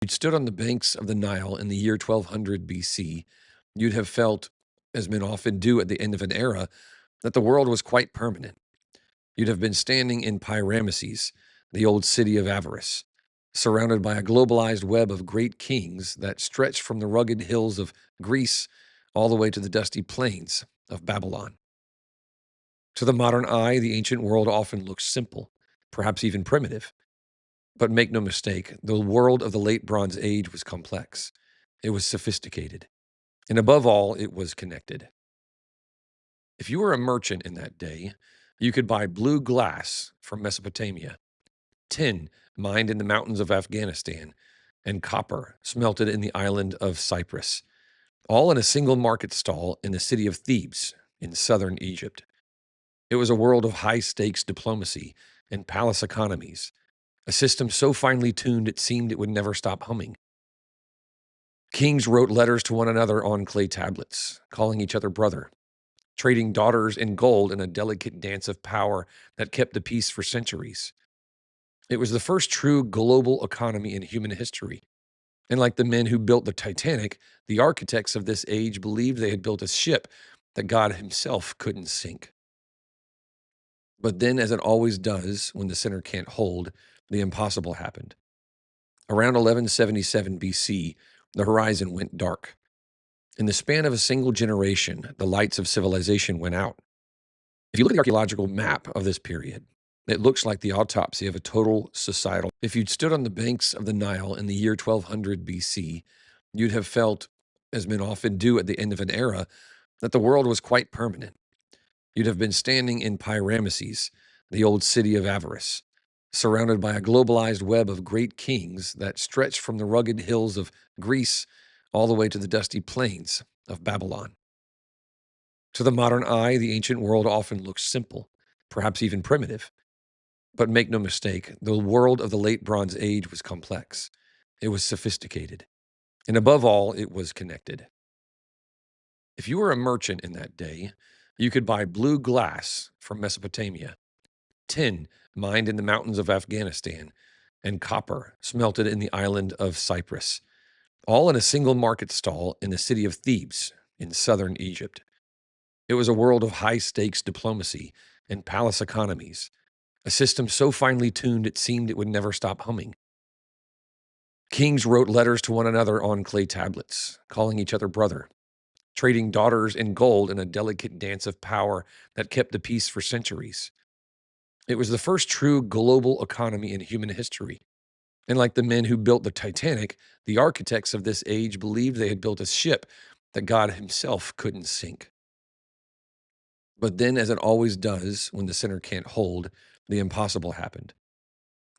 You'd stood on the banks of the Nile in the year 1200 BC, you'd have felt, as men often do at the end of an era, that the world was quite permanent. You'd have been standing in Pi-Ramesses, the old city of avarice, surrounded by a globalized web of great kings that stretched from the rugged hills of Greece all the way to the dusty plains of Babylon. To the modern eye, the ancient world often looks simple, perhaps even primitive. But make no mistake, the world of the late Bronze Age was complex. It was sophisticated. And above all, it was connected. If you were a merchant in that day, you could buy blue glass from Mesopotamia, tin mined in the mountains of Afghanistan, and copper smelted in the island of Cyprus, all in a single market stall in the city of Thebes in southern Egypt. It was a world of high stakes diplomacy and palace economies, a system so finely tuned it seemed it would never stop humming. Kings wrote letters to one another on clay tablets, calling each other brother, trading daughters in gold in a delicate dance of power that kept the peace for centuries. It was the first true global economy in human history. And like the men who built the Titanic, the architects of this age believed they had built a ship that God himself couldn't sink. But then, as it always does when the sinner can't hold, the impossible happened. Around 1177 BC, the horizon went dark. In the span of a single generation, the lights of civilization went out. If you look at the archaeological map of this period, it looks like the autopsy of a total societal. If you'd stood on the banks of the Nile in the year 1200 BC, you'd have felt, as men often do at the end of an era, that the world was quite permanent. You'd have been standing in Pi-Ramesses, the old city of avarice, surrounded by a globalized web of great kings that stretched from the rugged hills of Greece all the way to the dusty plains of Babylon. To the modern eye, the ancient world often looks simple, perhaps even primitive. But make no mistake, the world of the late Bronze Age was complex. It was sophisticated. And above all, it was connected. If you were a merchant in that day, you could buy blue glass from Mesopotamia, tin mined in the mountains of Afghanistan, and copper smelted in the island of Cyprus, all in a single market stall in the city of Thebes in southern Egypt. It was a world of high stakes diplomacy and palace economies, a system so finely tuned it seemed it would never stop humming. Kings wrote letters to one another on clay tablets, calling each other brother, trading daughters in gold in a delicate dance of power that kept the peace for centuries. It was the first true global economy in human history. And like the men who built the Titanic, the architects of this age believed they had built a ship that God himself couldn't sink. But then, as it always does when the sinner can't hold, the impossible happened.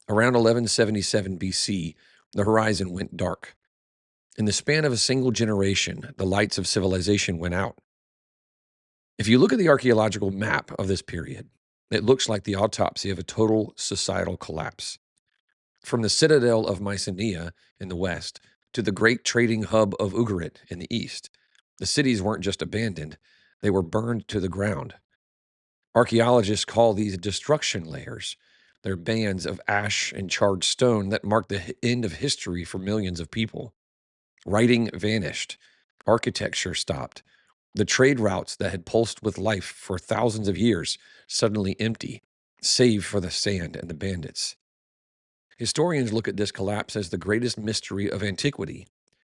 Around 1177 BC, the horizon went dark. In the span of a single generation, the lights of civilization went out. If you look at the archaeological map of this period, it looks like the autopsy of a total societal collapse. From the citadel of Mycenae in the west to the great trading hub of Ugarit in the east, the cities weren't just abandoned, they were burned to the ground. Archaeologists call these destruction layers. They're bands of ash and charred stone that mark the end of history for millions of people. Writing vanished. Architecture stopped. The trade routes that had pulsed with life for thousands of years suddenly empty, save for the sand and the bandits. Historians look at this collapse as the greatest mystery of antiquity.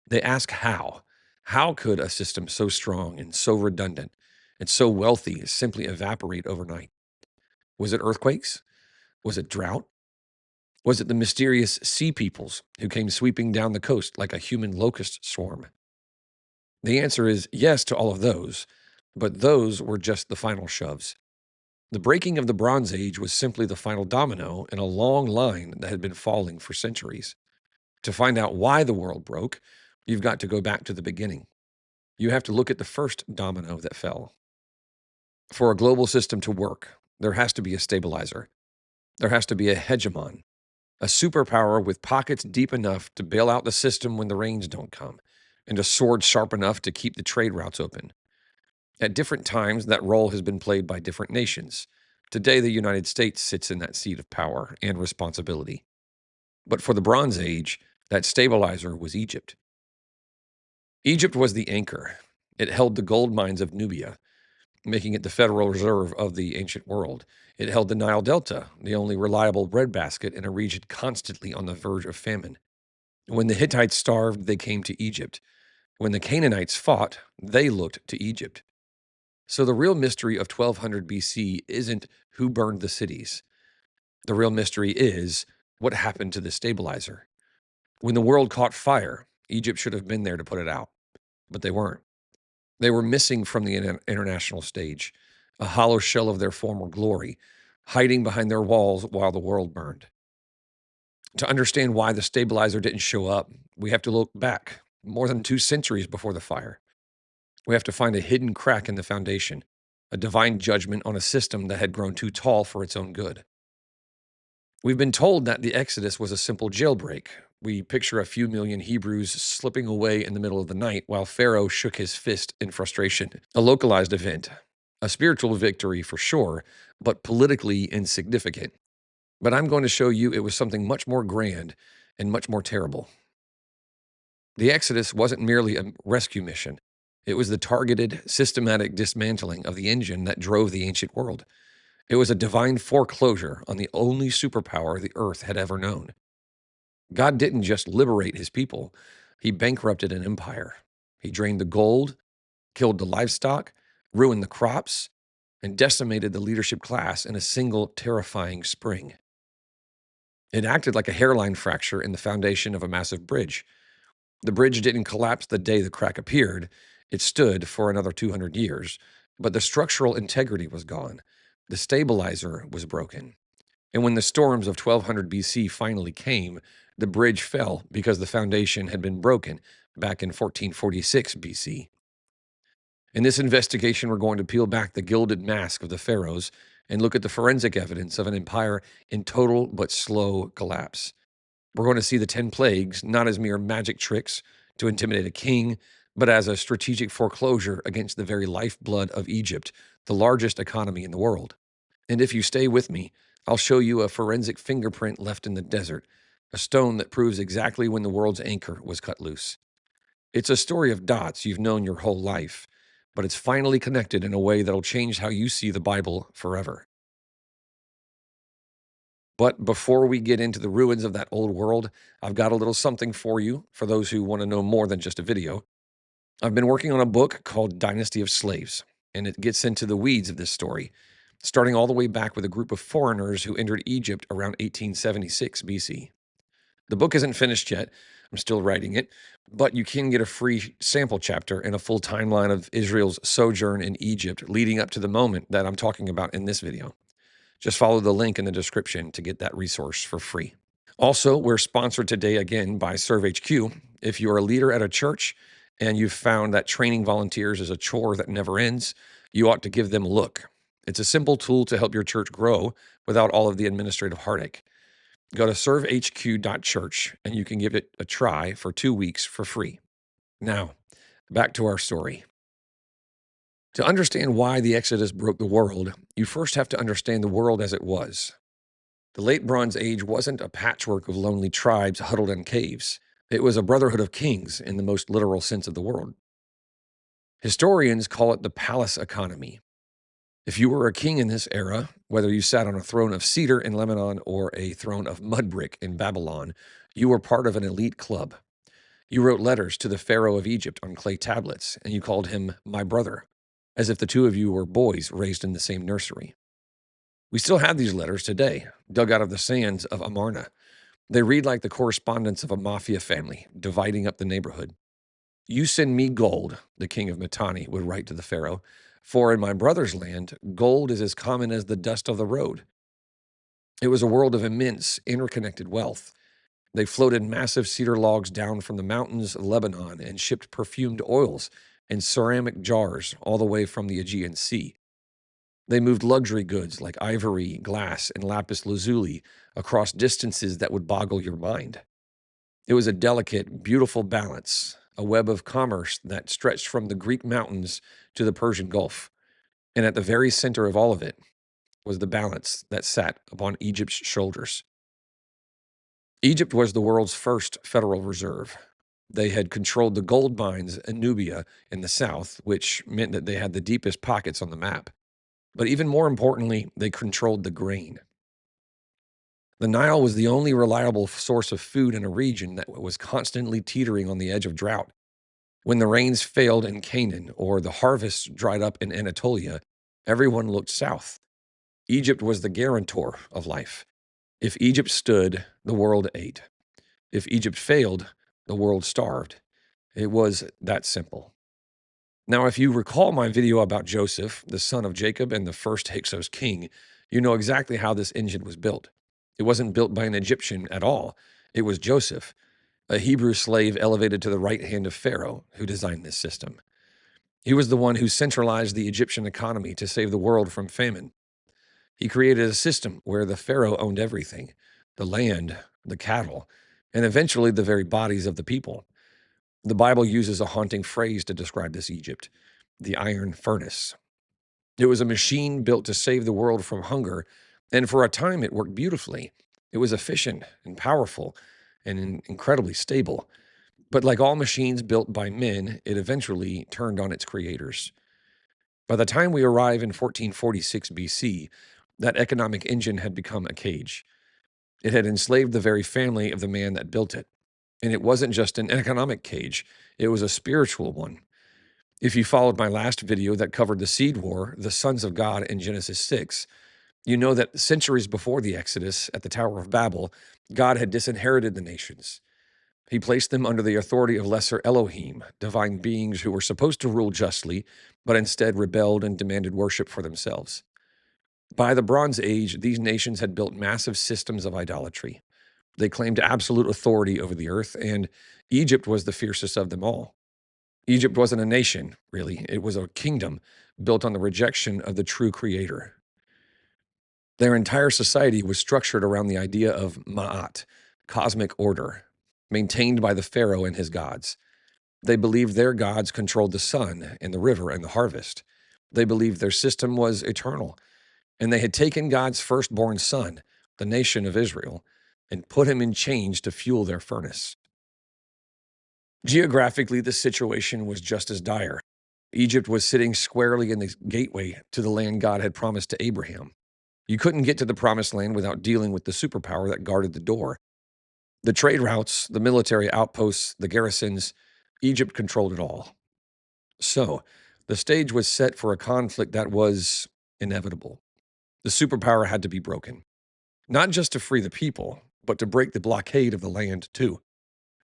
They ask how. How could a system so strong and so redundant and so wealthy simply evaporate overnight? Was it earthquakes? Was it drought? Was it the mysterious sea peoples who came sweeping down the coast like a human locust swarm? The answer is yes to all of those, but those were just the final shoves. The breaking of the Bronze Age was simply the final domino in a long line that had been falling for centuries. To find out why the world broke, you've got to go back to the beginning. You have to look at the first domino that fell. For a global system to work, there has to be a stabilizer. There has to be a hegemon, a superpower with pockets deep enough to bail out the system when the rains don't come, and a sword sharp enough to keep the trade routes open. At different times, that role has been played by different nations. Today, the United States sits in that seat of power and responsibility. But for the Bronze Age, That stabilizer was Egypt. Egypt was the anchor. It held the gold mines of Nubia, making it the Federal Reserve of the ancient world. It held the Nile Delta, the only reliable breadbasket in a region constantly on the verge of famine. When the Hittites starved, they came to Egypt. When the Canaanites fought, they looked to Egypt. So the real mystery of 1200 BC isn't who burned the cities. The real mystery is what happened to the stabilizer. When the world caught fire, Egypt should have been there to put it out, but they weren't. They were missing from the international stage, a hollow shell of their former glory, hiding behind their walls while the world burned. To understand why the stabilizer didn't show up, we have to look back more than 2 centuries before the fire. We have to find a hidden crack in the foundation, a divine judgment on a system that had grown too tall for its own good. We've been told that the Exodus was a simple jailbreak. We picture a few million Hebrews slipping away in the middle of the night while Pharaoh shook his fist in frustration. A localized event, a spiritual victory for sure, but politically insignificant. But I'm going to show you it was something much more grand and much more terrible. The Exodus wasn't merely a rescue mission. It was the targeted, systematic dismantling of the engine that drove the ancient world. It was a divine foreclosure on the only superpower the earth had ever known. God didn't just liberate his people, he bankrupted an empire. He drained the gold, killed the livestock, ruined the crops, and decimated the leadership class in a single terrifying spring. It acted like a hairline fracture in the foundation of a massive bridge. The bridge didn't collapse the day the crack appeared. It stood for another 200 years, but the structural integrity was gone. The stabilizer was broken. And when the storms of 1200 BC finally came, the bridge fell because the foundation had been broken back in 1446 BC. In this investigation, we're going to peel back the gilded mask of the pharaohs and look at the forensic evidence of an empire in total but slow collapse. We're going to see the 10 plagues not as mere magic tricks to intimidate a king, but as a strategic foreclosure against the very lifeblood of Egypt, the largest economy in the world. And if you stay with me, I'll show you a forensic fingerprint left in the desert, a stone that proves exactly when the world's anchor was cut loose. It's a story of dots you've known your whole life, but it's finally connected in a way that'll change how you see the Bible forever. But before we get into the ruins of that old world, I've got a little something for you for those who want to know more than just a video. I've been working on a book called Dynasty of Slaves, and it gets into the weeds of this story, starting all the way back with a group of foreigners who entered Egypt around 1876 BC. The book isn't finished yet. I'm still writing it, but you can get a free sample chapter and a full timeline of Israel's sojourn in Egypt leading up to the moment that I'm talking about in this video. Just follow the link in the description to get that resource for free. Also, we're sponsored today again by ServeHQ. If you're a leader at a church and you've found that training volunteers is a chore that never ends, you ought to give them a look. It's a simple tool to help your church grow without all of the administrative heartache. Go to servehq.church and you can give it a try for 2 weeks for free. Now, back to our story. To understand why the Exodus broke the world, you first have to understand the world as it was. The Late Bronze Age wasn't a patchwork of lonely tribes huddled in caves. It was a brotherhood of kings in the most literal sense of the word. Historians call it the palace economy. If you were a king in this era, whether you sat on a throne of cedar in Lebanon or a throne of mud brick in Babylon, you were part of an elite club. You wrote letters to the Pharaoh of Egypt on clay tablets, and you called him my brother, as if the two of you were boys raised in the same nursery. We still have these letters today, dug out of the sands of Amarna. They read like the correspondence of a mafia family, dividing up the neighborhood. You send me gold, the king of Mitanni would write to the Pharaoh, for in my brother's land, gold is as common as the dust of the road. It was a world of immense, interconnected wealth. They floated massive cedar logs down from the mountains of Lebanon and shipped perfumed oils in ceramic jars all the way from the Aegean Sea. They moved luxury goods like ivory, glass, and lapis lazuli across distances that would boggle your mind. It was a delicate, beautiful balance, a web of commerce that stretched from the Greek mountains to the Persian Gulf. And at the very center of all of it was the balance that sat upon Egypt's shoulders. Egypt was the world's first Federal Reserve. They had controlled the gold mines in Nubia in the south, which meant that they had the deepest pockets on the map. But even more importantly, they controlled the grain. The Nile was the only reliable source of food in a region that was constantly teetering on the edge of drought. When the rains failed in Canaan or the harvests dried up in Anatolia, everyone looked south. Egypt was the guarantor of life. If Egypt stood, the world ate. If Egypt failed, the world starved. It was that simple. Now, if you recall my video about Joseph, the son of Jacob and the first Hyksos king, you know exactly how this engine was built. It wasn't built by an Egyptian at all. It was Joseph, a Hebrew slave elevated to the right hand of Pharaoh, who designed this system. He was the one who centralized the Egyptian economy to save the world from famine. He created a system where the Pharaoh owned everything: the land, the cattle, and eventually the very bodies of the people. The Bible uses a haunting phrase to describe this Egypt: the iron furnace. It was a machine built to save the world from hunger, and for a time it worked beautifully. It was efficient and powerful and incredibly stable. But like all machines built by men, it eventually turned on its creators. By the time we arrive in 1446 BC, that economic engine had become a cage. It had enslaved the very family of the man that built it. And it wasn't just an economic cage, it was a spiritual one. If you followed my last video that covered the seed war, the sons of God in Genesis 6, you know that centuries before the Exodus at the Tower of Babel, God had disinherited the nations. He placed them under the authority of lesser Elohim, divine beings who were supposed to rule justly, but instead rebelled and demanded worship for themselves. By the Bronze Age, these nations had built massive systems of idolatry. They claimed absolute authority over the earth, and Egypt was the fiercest of them all. Egypt wasn't a nation, really. It was a kingdom built on the rejection of the true creator. Their entire society was structured around the idea of Ma'at, cosmic order, maintained by the pharaoh and his gods. They believed their gods controlled the sun and the river and the harvest. They believed their system was eternal, and they had taken God's firstborn son, the nation of Israel, and put him in chains to fuel their furnace. Geographically, the situation was just as dire. Egypt was sitting squarely in the gateway to the land God had promised to Abraham. You couldn't get to the promised land without dealing with the superpower that guarded the door. The trade routes, the military outposts, the garrisons, Egypt controlled it all. So, the stage was set for a conflict that was inevitable. The superpower had to be broken, not just to free the people, but to break the blockade of the land too.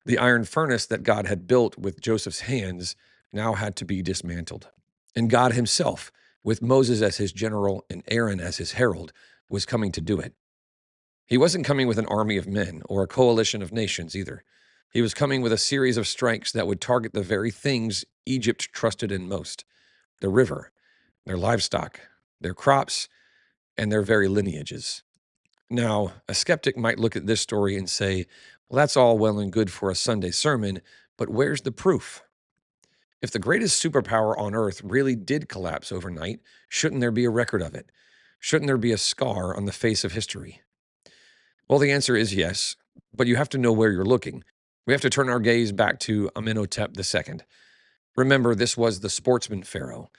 The iron furnace that God had built with Joseph's hands now had to be dismantled. And God himself, with Moses as his general and Aaron as his herald, was coming to do it. He wasn't coming with an army of men or a coalition of nations either. He was coming with a series of strikes that would target the very things Egypt trusted in most: the river, their livestock, their crops, and their very lineages. Now, a skeptic might look at this story and say, well, that's all well and good for a Sunday sermon, but where's the proof? If the greatest superpower on earth really did collapse overnight, shouldn't there be a record of it? Shouldn't there be a scar on the face of history? Well, the answer is yes, but you have to know where you're looking. We have to turn our gaze back to Amenhotep II. Remember, this was the sportsman pharaoh.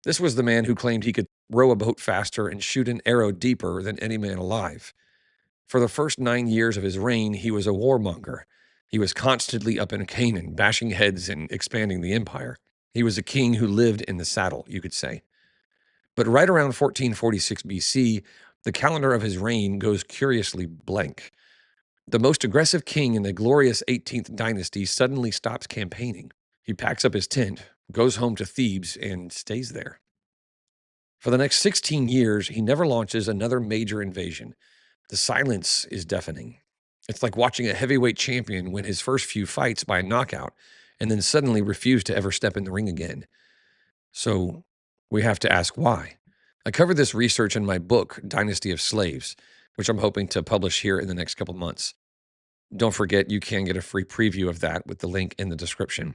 This was the man who claimed he could row a boat faster and shoot an arrow deeper than any man alive. For the first 9 years of his reign, he was a warmonger. He was constantly up in Canaan, bashing heads and expanding the empire. He was a king who lived in the saddle, you could say. But right around 1446 BC, the calendar of his reign goes curiously blank. The most aggressive king in the glorious 18th dynasty suddenly stops campaigning. He packs up his tent, goes home to Thebes, and stays there. For the next 16 years, he never launches another major invasion. The silence is deafening. It's like watching a heavyweight champion win his first few fights by a knockout and then suddenly refuse to ever step in the ring again. So we have to ask why. I covered this research in my book, Dynasty of Slaves, which I'm hoping to publish here in the next couple months. Don't forget, you can get a free preview of that with the link in the description.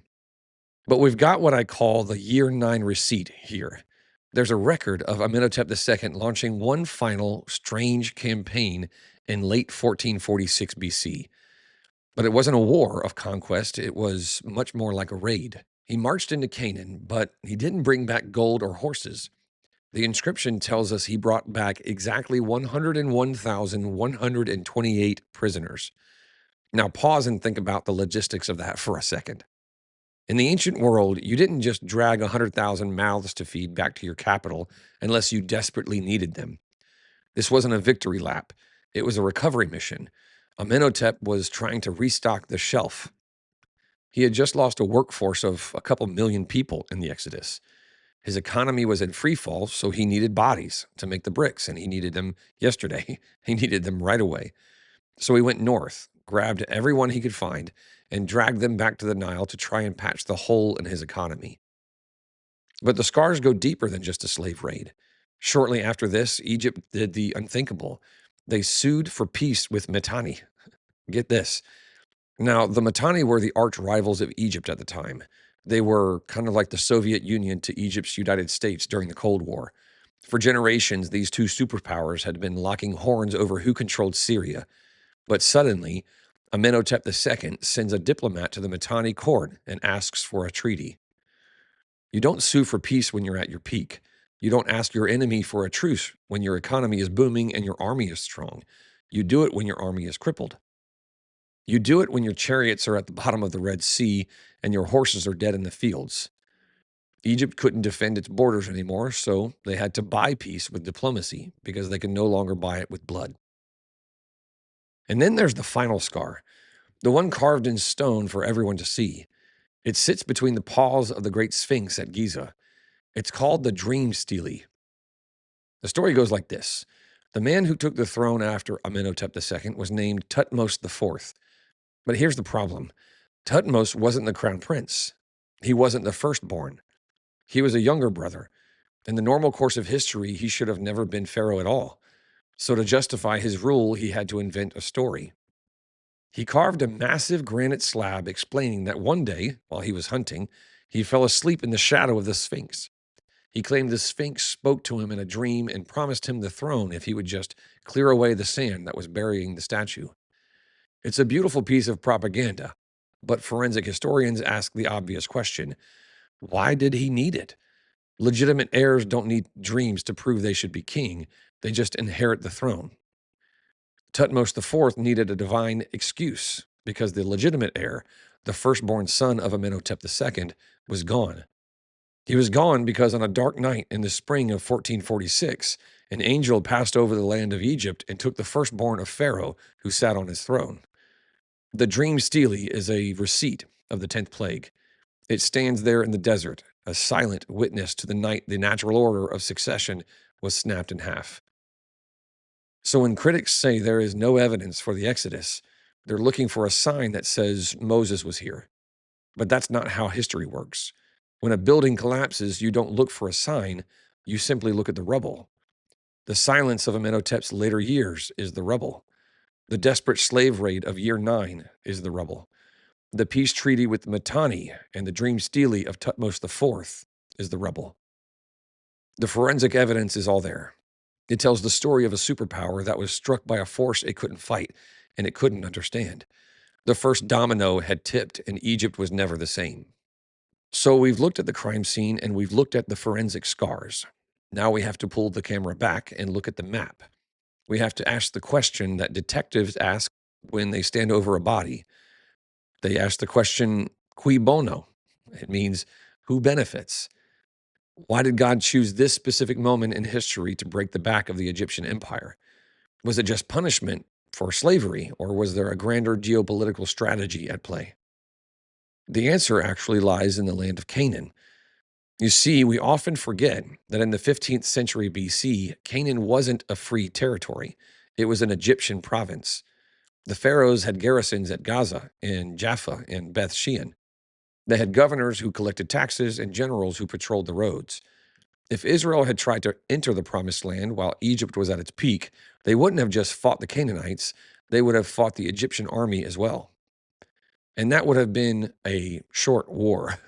But we've got what I call the year 9 receipt here. There's a record of Amenhotep II launching one final strange campaign in late 1446 BC. But it wasn't a war of conquest, it was much more like a raid. He marched into Canaan, but he didn't bring back gold or horses. The inscription tells us he brought back exactly 101,128 prisoners. Now, pause and think about the logistics of that for a second. In the ancient world, you didn't just drag 100,000 mouths to feed back to your capital unless you desperately needed them. This wasn't a victory lap, it was a recovery mission. Amenhotep was trying to restock the shelf. He had just lost a workforce of a couple million people in the Exodus. His economy was in free fall, so he needed bodies to make the bricks, and he needed them yesterday. He needed them right away. So he went north, grabbed everyone he could find, and dragged them back to the Nile to try and patch the hole in his economy. But the scars go deeper than just a slave raid. Shortly after this, Egypt did the unthinkable. They sued for peace with Mitanni. Get this. Now, the Mitanni were the arch rivals of Egypt at the time. They were kind of like the Soviet Union to Egypt's United States during the Cold War. For generations, these two superpowers had been locking horns over who controlled Syria. But suddenly, Amenhotep II sends a diplomat to the Mitanni court and asks for a treaty. You don't sue for peace when you're at your peak. You don't ask your enemy for a truce when your economy is booming and your army is strong. You do it when your army is crippled. You do it when your chariots are at the bottom of the Red Sea and your horses are dead in the fields. Egypt couldn't defend its borders anymore, so they had to buy peace with diplomacy because they could no longer buy it with blood. And then there's the final scar, the one carved in stone for everyone to see. It sits between the paws of the great Sphinx at Giza. It's called the Dream Stele. The story goes like this. The man who took the throne after Amenhotep II was named Thutmose IV. But here's the problem. Thutmose wasn't the crown prince. He wasn't the firstborn. He was a younger brother. In the normal course of history, he should have never been pharaoh at all. So to justify his rule, he had to invent a story. He carved a massive granite slab explaining that one day, while he was hunting, he fell asleep in the shadow of the Sphinx. He claimed the Sphinx spoke to him in a dream and promised him the throne if he would just clear away the sand that was burying the statue. It's a beautiful piece of propaganda, but forensic historians ask the obvious question, why did he need it? Legitimate heirs don't need dreams to prove they should be king, they just inherit the throne. Thutmose IV needed a divine excuse because the legitimate heir, the firstborn son of Amenhotep II, was gone. He was gone because on a dark night in the spring of 1446, an angel passed over the land of Egypt and took the firstborn of Pharaoh who sat on his throne. The Dream Stele is a receipt of the 10th plague. It stands there in the desert, a silent witness to the night the natural order of succession was snapped in half. So when critics say there is no evidence for the Exodus, they're looking for a sign that says Moses was here. But that's not how history works. When a building collapses, you don't look for a sign, you simply look at the rubble. The silence of Amenhotep's later years is the rubble. The desperate slave raid of year 9 is the rubble. The peace treaty with Mitanni and the Dream Stele of Thutmose IV is the rubble. The forensic evidence is all there. It tells the story of a superpower that was struck by a force it couldn't fight and it couldn't understand. The first domino had tipped and Egypt was never the same. So we've looked at the crime scene and we've looked at the forensic scars. Now we have to pull the camera back and look at the map. We have to ask the question that detectives ask when they stand over a body. They ask the question, cui bono? It means, who benefits? Why did God choose this specific moment in history to break the back of the Egyptian empire? Was it just punishment for slavery, or was there a grander geopolitical strategy at play? The answer actually lies in the land of Canaan. You see, we often forget that in the 15th century BC, Canaan wasn't a free territory. It was an Egyptian province. The pharaohs had garrisons at Gaza, in Jaffa, and Beth Shean. They had governors who collected taxes and generals who patrolled the roads. If Israel had tried to enter the Promised Land while Egypt was at its peak, they wouldn't have just fought the Canaanites, they would have fought the Egyptian army as well. And that would have been a short war.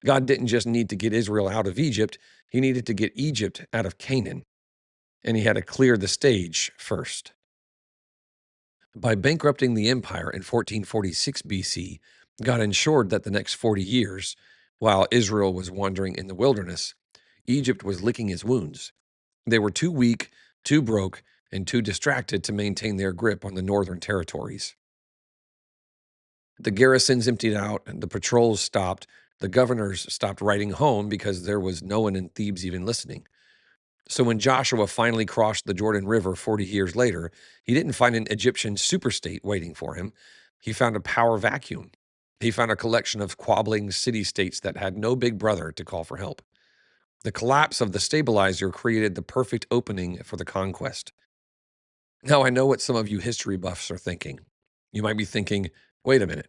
God didn't just need to get Israel out of Egypt, he needed to get Egypt out of Canaan. And he had to clear the stage first. By bankrupting the empire in 1446 BC, God ensured that the next 40 years, while Israel was wandering in the wilderness, Egypt was licking his wounds. They were too weak, too broke, and too distracted to maintain their grip on the northern territories. The garrisons emptied out, and the patrols stopped. The governors stopped writing home because there was no one in Thebes even listening. So when Joshua finally crossed the Jordan River 40 years later, he didn't find an Egyptian superstate waiting for him. He found a power vacuum. He found a collection of squabbling city states that had no big brother to call for help. The collapse of the stabilizer created the perfect opening for the conquest. Now, I know what some of you history buffs are thinking. You might be thinking, wait a minute,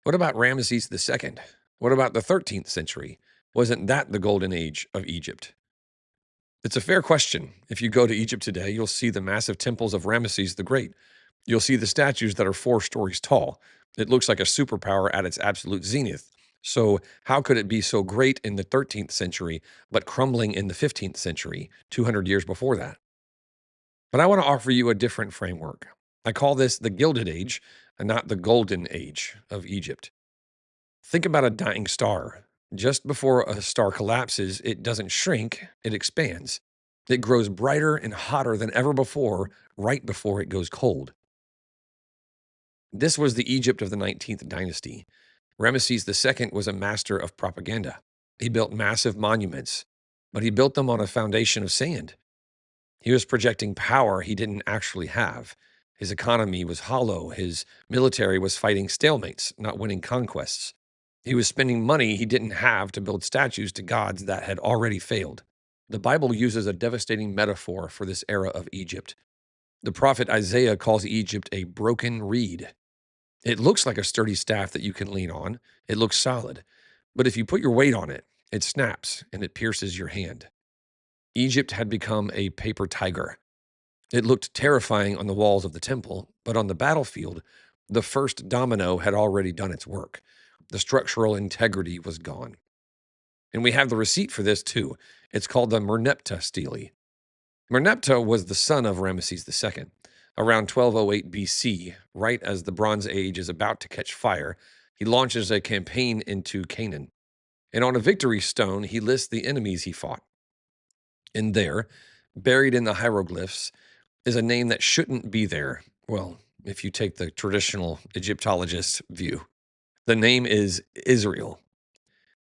what about Ramesses II? What about the 13th century? Wasn't that the golden age of Egypt? It's a fair question. If you go to Egypt today, you'll see the massive temples of Ramesses the Great. You'll see the statues that are 4 stories tall. It looks like a superpower at its absolute zenith. So, how could it be so great in the 13th century, but crumbling in the 15th century, 200 years before that? But I want to offer you a different framework. I call this the Gilded Age and not the Golden Age of Egypt. Think about a dying star. Just before a star collapses, it doesn't shrink, it expands. It grows brighter and hotter than ever before, right before it goes cold. This was the Egypt of the 19th dynasty. Ramesses II was a master of propaganda. He built massive monuments, but he built them on a foundation of sand. He was projecting power he didn't actually have. His economy was hollow. His military was fighting stalemates, not winning conquests. He was spending money he didn't have to build statues to gods that had already failed. The Bible uses a devastating metaphor for this era of Egypt. The prophet Isaiah calls Egypt a broken reed. It looks like a sturdy staff that you can lean on. It looks solid. But if you put your weight on it, it snaps and it pierces your hand. Egypt had become a paper tiger. It looked terrifying on the walls of the temple, but on the battlefield, the first domino had already done its work. The structural integrity was gone. And we have the receipt for this too. It's called the Merneptah stele. Merneptah was the son of Ramesses II. Around 1208 BC, right as the Bronze Age is about to catch fire, he launches a campaign into Canaan. And on a victory stone, he lists the enemies he fought. And there, buried in the hieroglyphs, is a name that shouldn't be there. Well, if you take the traditional Egyptologist view, the name is Israel.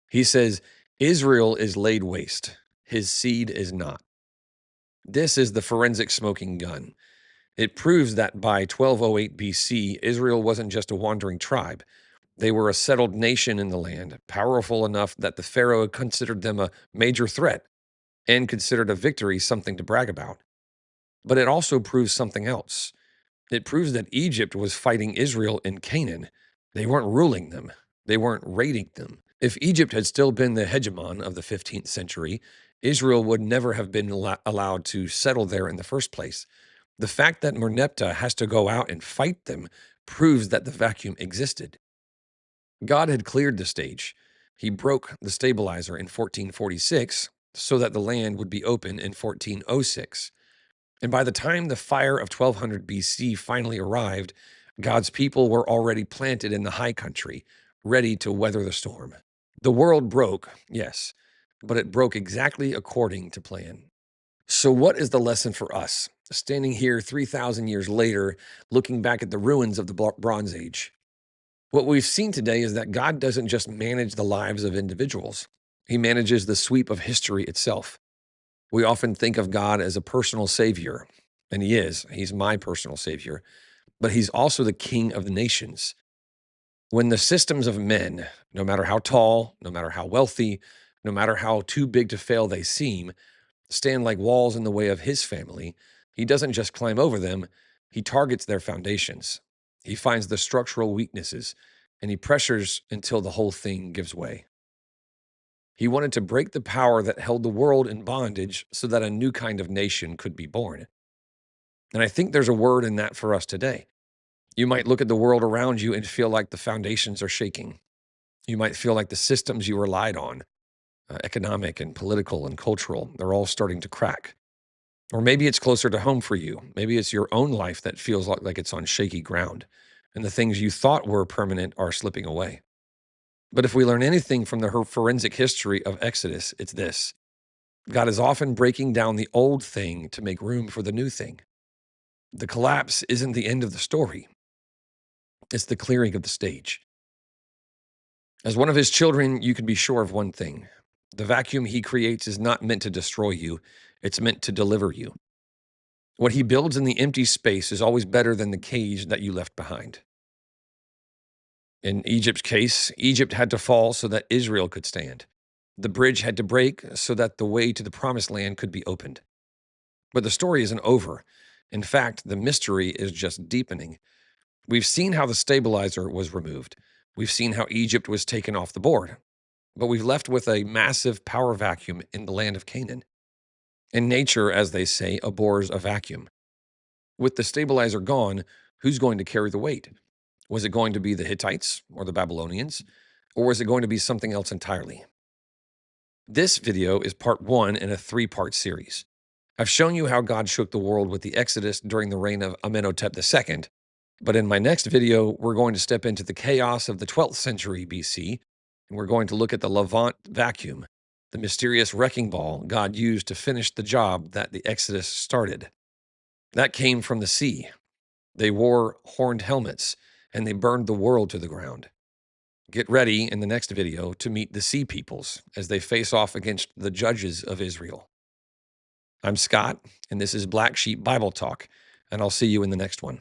He says, Israel is laid waste. His seed is not. This is the forensic smoking gun. It proves that by 1208 BC, Israel wasn't just a wandering tribe. They were a settled nation in the land, powerful enough that the Pharaoh considered them a major threat and considered a victory something to brag about. But it also proves something else. It proves that Egypt was fighting Israel in Canaan. They weren't ruling them, they weren't raiding them. If Egypt had still been the hegemon of the 15th century, Israel would never have been allowed to settle there in the first place. The fact that Merneptah has to go out and fight them proves that the vacuum existed. God had cleared the stage. He broke the stabilizer in 1446 so that the land would be open in 1406. And by the time the fire of 1200 BC finally arrived, God's people were already planted in the high country, ready to weather the storm. The world broke, yes, but it broke exactly according to plan. So, what is the lesson for us, standing here 3,000 years later, looking back at the ruins of the Bronze Age? What we've seen today is that God doesn't just manage the lives of individuals, He manages the sweep of history itself. We often think of God as a personal savior, and He is. He's my personal savior, but He's also the king of the nations. When the systems of men, no matter how tall, no matter how wealthy, no matter how too big to fail they seem, stand like walls in the way of His family, He doesn't just climb over them, He targets their foundations. He finds the structural weaknesses, and He pressures until the whole thing gives way. He wanted to break the power that held the world in bondage so that a new kind of nation could be born. And I think there's a word in that for us today. You might look at the world around you and feel like the foundations are shaking. You might feel like the systems you relied on, economic and political and cultural, they're all starting to crack. Or maybe it's closer to home for you. Maybe it's your own life that feels like it's on shaky ground, and the things you thought were permanent are slipping away. But if we learn anything from the forensic history of Exodus, it's this: God is often breaking down the old thing to make room for the new thing. The collapse isn't the end of the story, it's the clearing of the stage. As one of his children, you can be sure of one thing: the vacuum he creates is not meant to destroy you, it's meant to deliver you. What he builds in the empty space is always better than the cage that you left behind. In Egypt's case, Egypt had to fall so that Israel could stand. The bridge had to break so that the way to the promised land could be opened. But the story isn't over. In fact, the mystery is just deepening. We've seen how the stabilizer was removed. We've seen how Egypt was taken off the board. But we've left with a massive power vacuum in the land of Canaan. And nature, as they say, abhors a vacuum. With the stabilizer gone, who's going to carry the weight? Was it going to be the Hittites or the Babylonians? Or was it going to be something else entirely? This video is part 1 in a 3-part series. I've shown you how God shook the world with the Exodus during the reign of Amenhotep II, but in my next video, we're going to step into the chaos of the 12th century BC, and we're going to look at the Levant vacuum, the mysterious wrecking ball God used to finish the job that the Exodus started. That came from the sea. They wore horned helmets, and they burned the world to the ground. Get ready in the next video to meet the Sea Peoples as they face off against the judges of Israel. I'm Scott, and this is Black Sheep Bible Talk, and I'll see you in the next one.